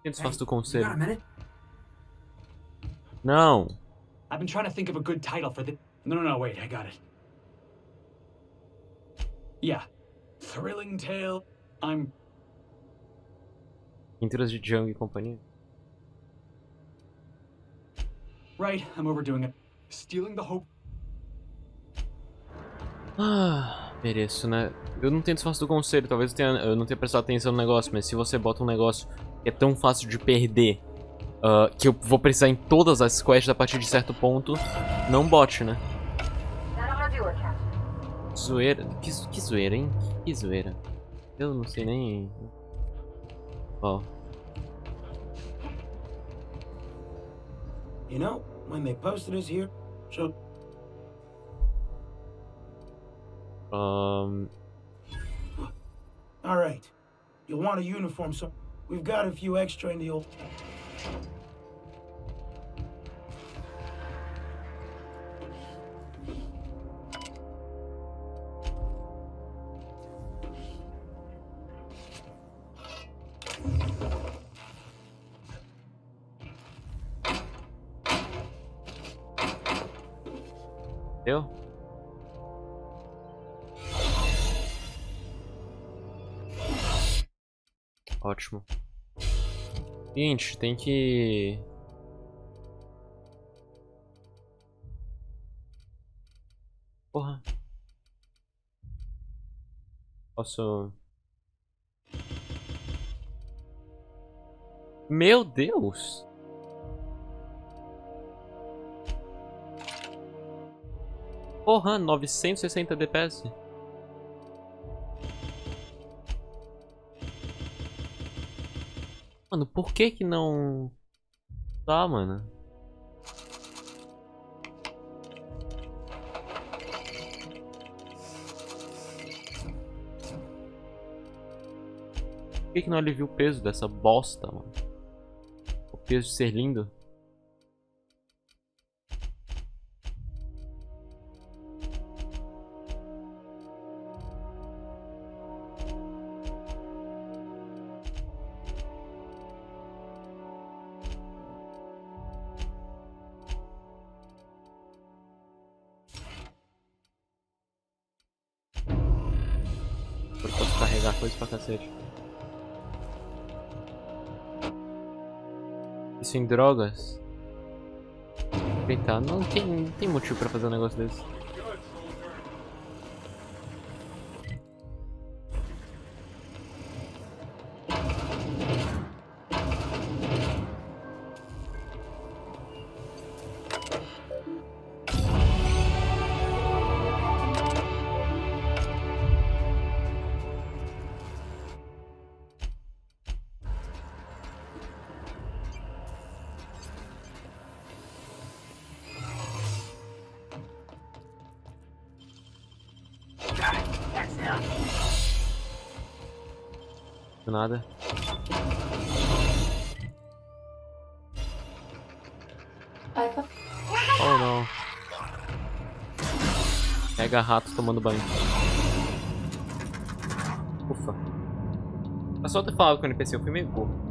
Quem desfaz do conselho? Não. I've been trying to think of a good title for the... No, wait, I got it. Yeah. Thrilling tale. I'm... Pinturas de Jung e companhia. Right, I'm overdoing it. Stealing the hope. Ah, mereço, né? Eu não tenho desfaz do conselho, talvez eu não tenha prestado atenção no negócio, mas se você bota um negócio que é tão fácil de perder, que eu vou precisar em todas as quests a partir de certo ponto, não bote, né? Zoeira? Que zoeira, hein? Que zoeira. Eu não sei nem... Ó. You know, when they posted us here, so... Alright. You'll want a uniform, so we've got a few extra in the old... Deu? Ótimo. Seguinte, tem que... Porra. Posso... Meu Deus! Porra, 960 DPS. Mano, por que que não... Tá, mano. Por que que não alivia o peso dessa bosta, mano? O peso de ser lindo. Eu posso carregar coisa pra cacete. Isso em drogas? Eita, não tem motivo pra fazer um negócio desse. Nada. Oh não. Pega rato tomando banho. Ufa. É só ter falado com o NPC, eu fui meio burro.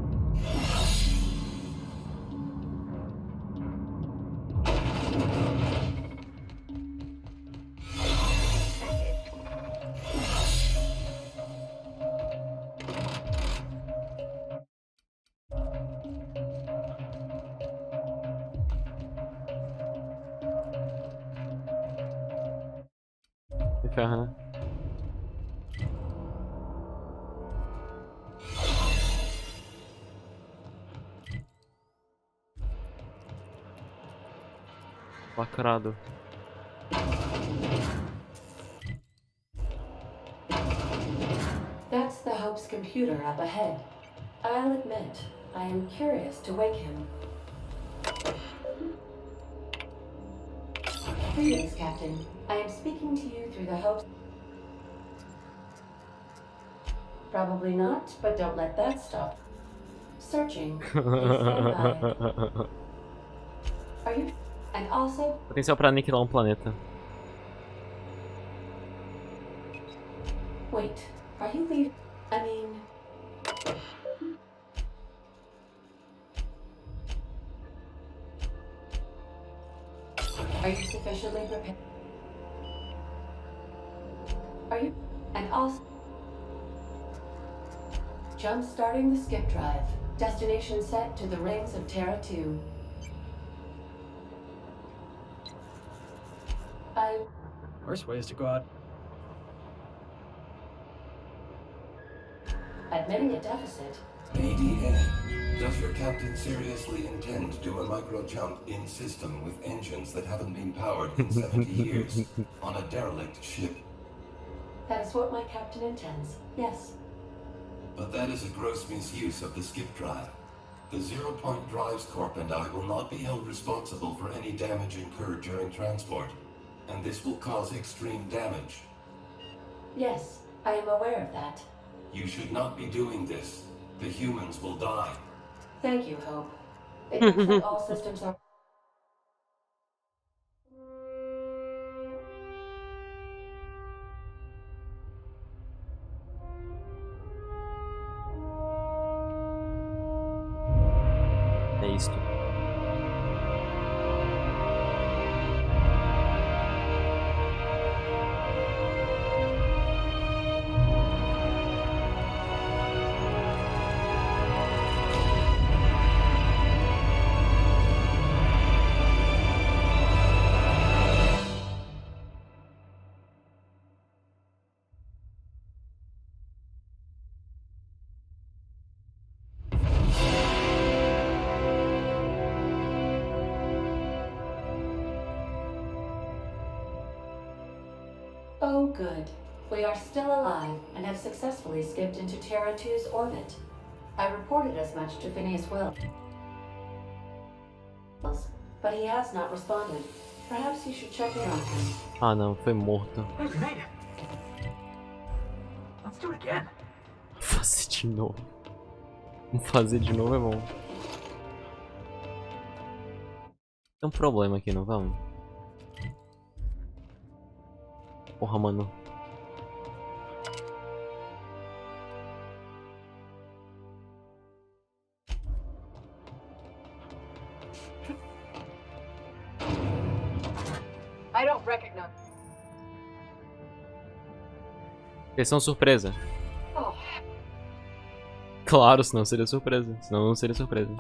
Ferra, né? Lacrado. That's the Hope's computer up ahead. I'll admit, I am curious to wake him. Greetings, Captain. I am speaking to you through the Hope's... Probably not, but don't let that stop. Searching. Please stand by. Are you... And also... Potencial pra aniquilar planeta. Wait, are you leaving? I mean... Are you sufficiently prepared? Are you... And also... Jump-starting the skip drive. Destination set to the rings of Terra 2. Worst way is to go out. Admitting a deficit. ADA, does your captain seriously intend to do a micro-jump in system with engines that haven't been powered in 70 years on a derelict ship? That is what my captain intends, yes. But that is a gross misuse of the skip drive. The Zero Point Drives Corp and I will not be held responsible for any damage incurred during transport, and this will cause extreme damage. Yes, I am aware of that. You should not be doing this. The humans will die. Thank you, Hope. It looks like all systems are... É isto. Oh, good. We are still alive and have successfully skipped into Terra 2's orbit. I reported as much to Phineas Wells, but he has not responded. Perhaps you should check in on him. Ah, não, foi morto. Hey, we made it. Let's do it again. Fazer de novo. Vamos fazer de novo é bom. Tem um problema aqui, não vamos? Porra, mano. I don't recognize. Versão surpresa. Oh. Claro, senão seria surpresa. Senão não seria surpresa.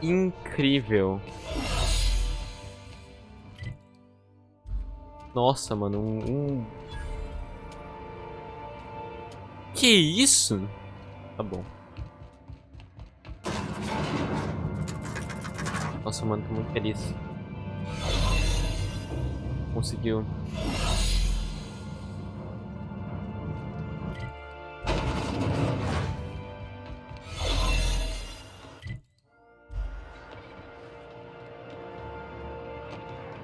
Incrível. Nossa, mano, Que isso? Tá bom. Nossa, mano, tô muito feliz. Conseguiu.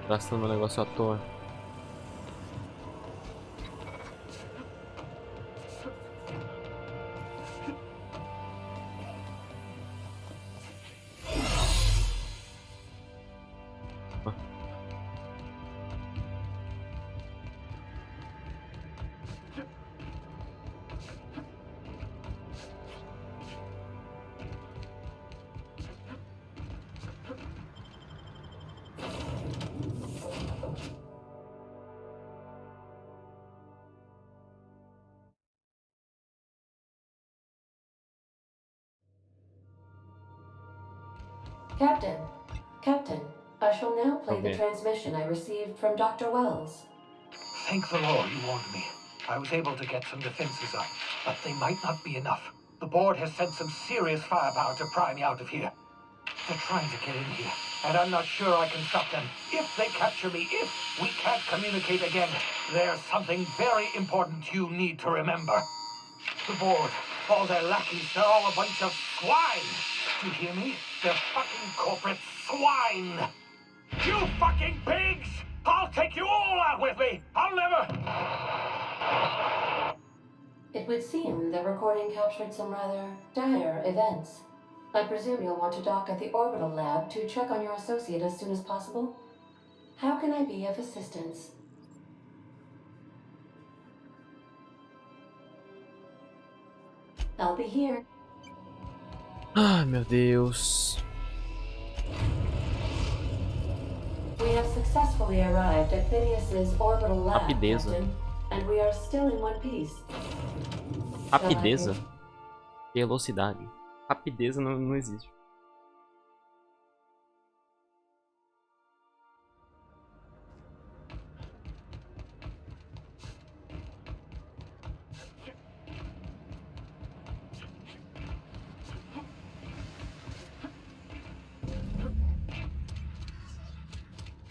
Gastando um negócio à toa. Captain, I shall now play the transmission I received from Dr. Wells. Thank the Lord you warned me. I was able to get some defenses up, but they might not be enough. The board has sent some serious firepower to pry me out of here. They're trying to get in here, and I'm not sure I can stop them. If they capture me, if we can't communicate again, there's something very important you need to remember. The board, all their lackeys, they're all a bunch of swine. Do you hear me? They're fucking corporate swine. You fucking pigs! I'll take you all out with me! I'll never... It would seem the recording captured some rather dire events. I presume you'll want to dock at the orbital lab to check on your associate as soon as possible. How can I be of assistance? I'll be here. Ai, meu Deus. We have successfully arrived at Phineas's orbital lab, Rapideza. Captain, and we are still in one piece. Rapideza. Velocidade. Rapideza não existe.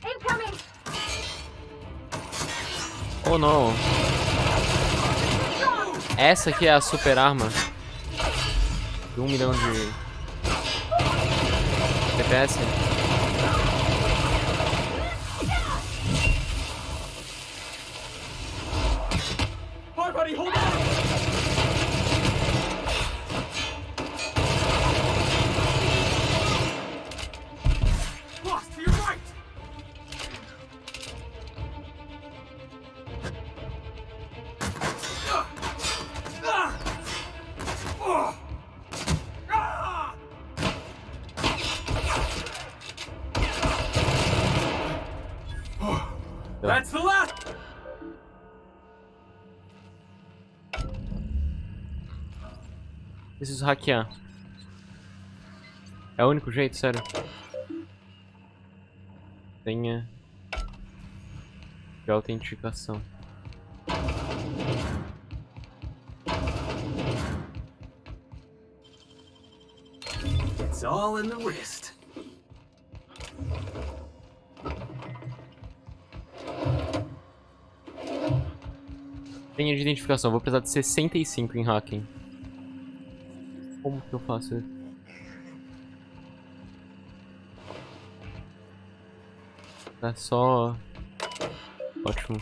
Incoming! Oh não. Essa aqui é a super arma. De 1 milhão de FPS. Hi, buddy, hold on! Boss, to your right! That's the last! Preciso hackear. É o único jeito, sério. Senha de autenticação. It's all in the wrist. Senha de identificação. Vou precisar de 65 em hacking. Como que eu faço isso? É só... Ótimo.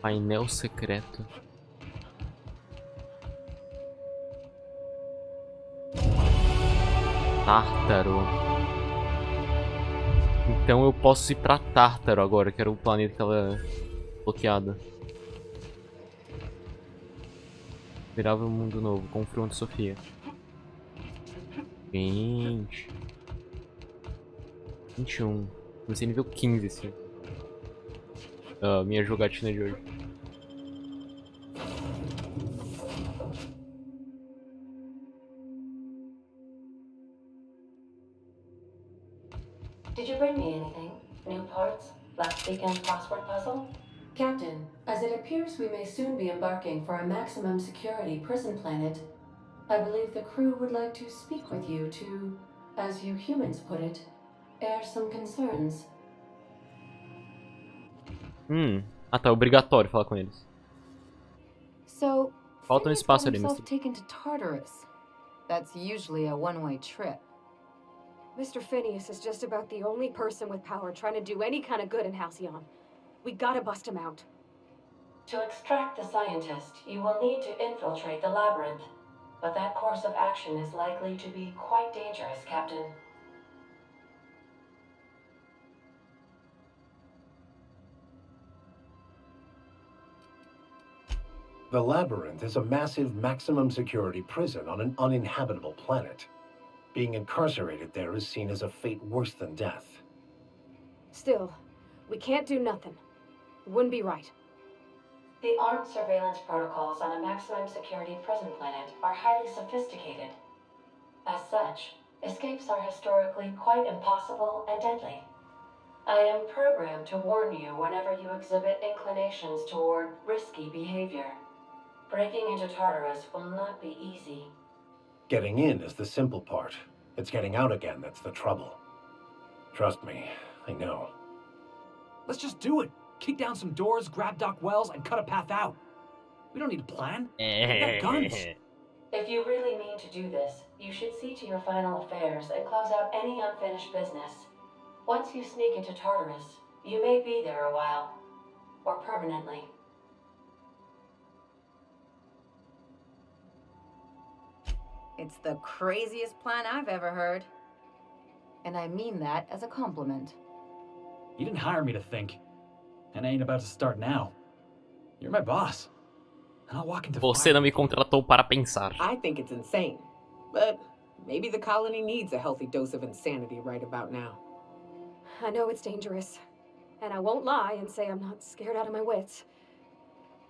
Painel secreto. Tártaro. Então eu posso ir pra Tártaro agora, que era o planeta que ela bloqueada. Virava um mundo novo. Confronto Sofia. Gente. 21. Comecei nível 15 assim. Minha jogatina de hoje. Did you bring me anything? New parts? Last weekend's crossword puzzle? Captain, as it appears we may soon be embarking for a maximum security prison planet, I believe the crew would like to speak with you to, as you humans put it, air some concerns. Ah tá, obrigatório falar com eles. So, Falta um espaço ali, himself Mr. taken to Tartarus. That's usually a one-way trip. Mr. Phineas is just about the only person with power trying to do any kind of good in Halcyon. We gotta bust him out. To extract the scientist, you will need to infiltrate the labyrinth. But that course of action is likely to be quite dangerous, Captain. The Labyrinth is a massive maximum security prison on an uninhabitable planet. Being incarcerated there is seen as a fate worse than death. Still, we can't do nothing. It wouldn't be right. The armed surveillance protocols on a maximum security prison planet are highly sophisticated. As such, escapes are historically quite impossible and deadly. I am programmed to warn you whenever you exhibit inclinations toward risky behavior. Breaking into Tartarus will not be easy. Getting in is the simple part. It's getting out again that's the trouble. Trust me, I know. Let's just do it. Kick down some doors, grab Doc Wells, and cut a path out. We don't need a plan. We got guns. If you really mean to do this, you should see to your final affairs and close out any unfinished business. Once you sneak into Tartarus, you may be there a while. Or permanently. It's the craziest plan I've ever heard. And I mean that as a compliment. You didn't hire me to think. And I ain't about to start now. You're my boss. And I'll walk into Você não me contratou para pensar. I think it's insane. But maybe the colony needs a healthy dose of insanity right about now. I know it's dangerous. And I won't lie and say I'm not scared out of my wits.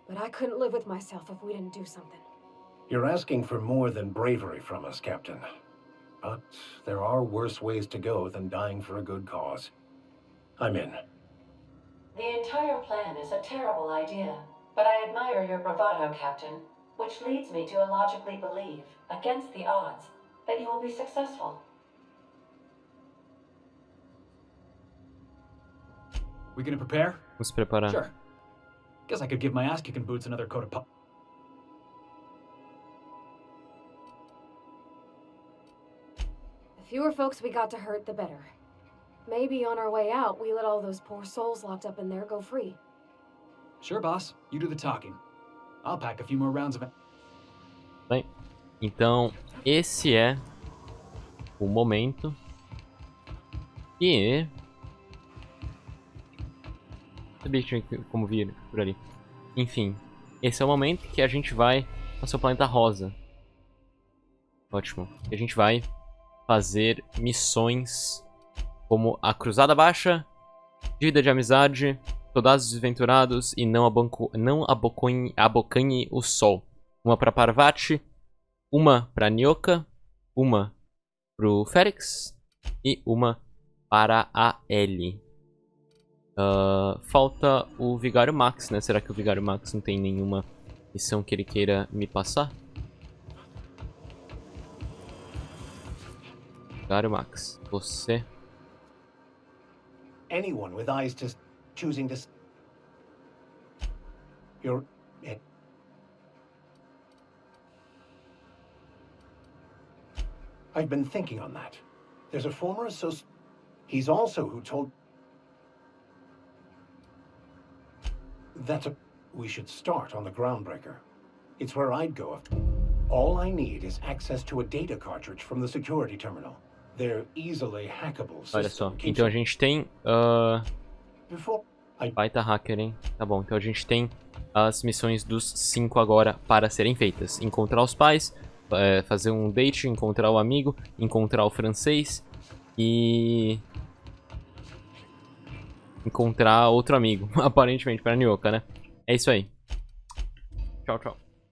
But I couldn't live with myself if we didn't do something. You're asking for more than bravery from us, Captain. But there are worse ways to go than dying for a good cause. I'm in. The entire plan is a terrible idea, but I admire your bravado, Captain, which leads me to illogically believe, against the odds, that you will be successful. We gonna prepare? Vamos preparar. Sure. Guess I could give my ass-kicking boots another coat of The fewer folks we got to hurt, the better. Maybe on our way out, we let all those poor souls locked up in there go free. Sure, boss. You do the talking. I'll pack a few more rounds of it. Bem, então esse é o momento que... Sabia que tinha como vir por ali. Enfim, esse é o momento que a gente vai ao seu planeta rosa. Ótimo. E a gente vai fazer missões como a Cruzada Baixa, Dívida de Amizade, Soldados Desventurados e não abocanhe o Sol. Uma para Parvati, uma para Nyoka, uma pro Félix e uma para a Ellie. Falta o Vigário Max, né? Será que o Vigário Max não tem nenhuma missão que ele queira me passar? Vigário Max, você... Anyone with eyes to choosing to... You're... I've been thinking on that. There's a former associate... He's also who told... We should start on the Groundbreaker. It's where I'd go if... All I need is access to a data cartridge from the security terminal. They're easily hackable. Olha só, então a gente tem... Baita hacker, hein? Tá bom, então a gente tem as missões dos 5 agora para serem feitas. Encontrar os pais, fazer um date, encontrar o amigo, encontrar o francês e... encontrar outro amigo, aparentemente, para Nyoka, né? É isso aí. Tchau, tchau.